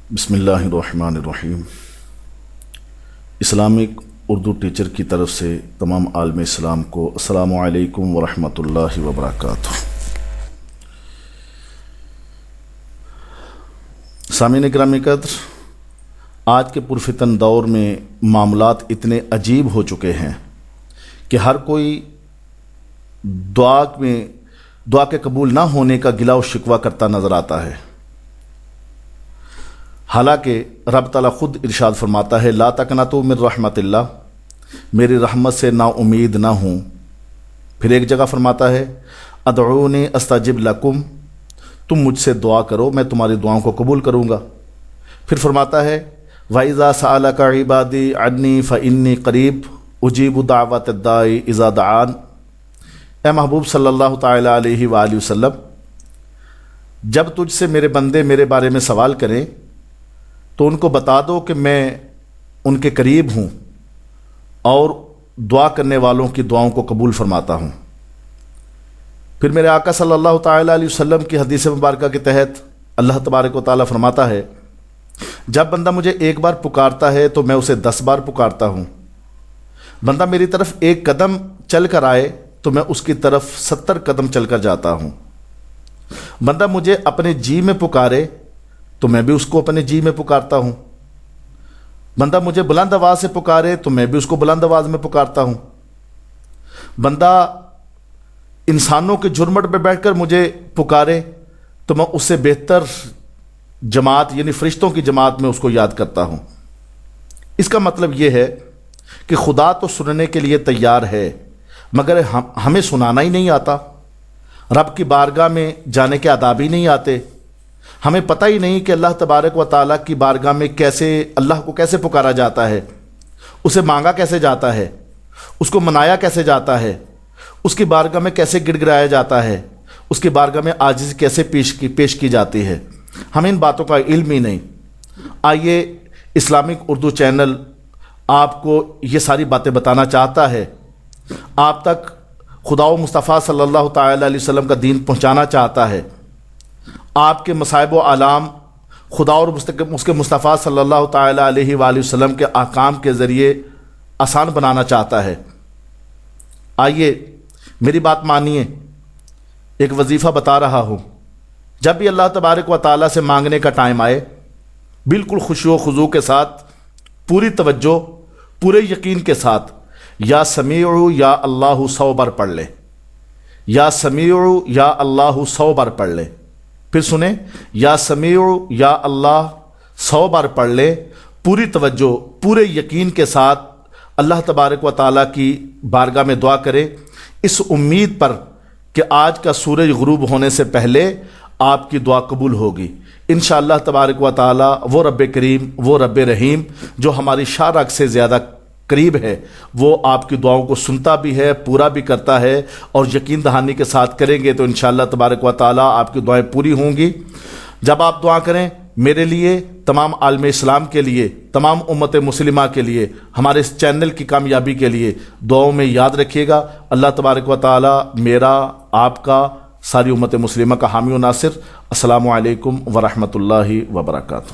بسم اللہ الرحمن الرحیم۔ اسلامک اردو ٹیچر کی طرف سے تمام عالم اسلام کو السلام علیکم ورحمۃ اللہ وبرکاتہ۔ سامعین گرامی قدر، آج کے پرفتن دور میں معاملات اتنے عجیب ہو چکے ہیں کہ ہر کوئی دعا کے قبول نہ ہونے کا گلہ و شکوہ کرتا نظر آتا ہے، حالانکہ رب تعالیٰ خود ارشاد فرماتا ہے لا تقنطوا من رحمت اللہ، میری رحمت سے نا امید نہ ہوں۔ پھر ایک جگہ فرماتا ہے ادعونی استجب لکم، تم مجھ سے دعا کرو میں تمہاری دعاؤں کو قبول کروں گا۔ پھر فرماتا ہے وَإِذَا سَأَلَكَ عِبَادِي عَنِّي فَإِنِّي قَرِيبٌ أُجِيبُ دَعْوَةَ الدَّاعِ إِذَا دَعَانِ۔ اے محبوب صلی اللہ تعالیٰ علیہ وآلہ وسلم، جب تجھ سے میرے بندے میرے بارے میں سوال کریں تو ان کو بتا دو کہ میں ان کے قریب ہوں اور دعا کرنے والوں کی دعاؤں کو قبول فرماتا ہوں۔ پھر میرے آقا صلی اللہ تعالیٰ علیہ وسلم کی حدیث مبارکہ کے تحت اللہ تبارک و تعالیٰ فرماتا ہے جب بندہ مجھے ایک بار پکارتا ہے تو میں اسے 10 بار پکارتا ہوں، بندہ میری طرف ایک قدم چل کر آئے تو میں اس کی طرف 70 قدم چل کر جاتا ہوں، بندہ مجھے اپنے جی میں پکارے تو میں بھی اس کو اپنے جی میں پکارتا ہوں، بندہ مجھے بلند آواز سے پکارے تو میں بھی اس کو بلند آواز میں پکارتا ہوں، بندہ انسانوں کے جھرمٹ پہ بیٹھ کر مجھے پکارے تو میں اس سے بہتر جماعت یعنی فرشتوں کی جماعت میں اس کو یاد کرتا ہوں۔ اس کا مطلب یہ ہے کہ خدا تو سننے کے لیے تیار ہے مگر ہمیں سنانا ہی نہیں آتا، رب کی بارگاہ میں جانے کے آداب ہی نہیں آتے، ہمیں پتہ ہی نہیں کہ اللہ تبارک و تعالیٰ کی بارگاہ میں اللہ کو کیسے پکارا جاتا ہے، اسے مانگا کیسے جاتا ہے، اس کو منایا کیسے جاتا ہے، اس کی بارگاہ میں کیسے گڑ گڑایا جاتا ہے، اس کی بارگاہ میں عاجزی کیسے پیش کی جاتی ہے، ہمیں ان باتوں کا علم ہی نہیں۔ آئیے اسلامک اردو چینل آپ کو یہ ساری باتیں بتانا چاہتا ہے، آپ تک خدا و مصطفیٰ صلی اللہ تعالیٰ علیہ وسلم کا دین پہنچانا چاہتا ہے، آپ کے مصائب و آلام خدا اور اس کے مصطفیٰ صلی اللہ تعالیٰ علیہ وآلہ وسلم کے احکام کے ذریعے آسان بنانا چاہتا ہے۔ آئیے میری بات مانیے، ایک وظیفہ بتا رہا ہوں، جب بھی اللہ تبارک و تعالیٰ سے مانگنے کا ٹائم آئے بالکل خشوع و خضوع کے ساتھ، پوری توجہ، پورے یقین کے ساتھ یا سمیع یا اللہ 100 بار پڑھ لے، یا سمیع یا اللہ 100 بار پڑھ لے، پھر سنیں یا سمیع یا اللہ 100 بار پڑھ لے، پوری توجہ پورے یقین کے ساتھ اللہ تبارک و تعالیٰ کی بارگاہ میں دعا کرے، اس امید پر کہ آج کا سورج غروب ہونے سے پہلے آپ کی دعا قبول ہوگی انشاءاللہ تبارک و تعالیٰ۔ وہ رب کریم، وہ رب رحیم جو ہماری شاہ رگ سے زیادہ قریب ہے، وہ آپ کی دعاؤں کو سنتا بھی ہے، پورا بھی کرتا ہے، اور یقین دہانی کے ساتھ کریں گے تو انشاءاللہ تبارک و تعالیٰ آپ کی دعائیں پوری ہوں گی۔ جب آپ دعا کریں میرے لیے، تمام عالم اسلام کے لیے، تمام امت مسلمہ کے لیے، ہمارے اس چینل کی کامیابی کے لیے دعاؤں میں یاد رکھیے گا۔ اللہ تبارک و تعالیٰ میرا، آپ کا، ساری امت مسلمہ کا حامی و ناصر۔ السلام علیکم ورحمۃ اللہ وبرکاتہ۔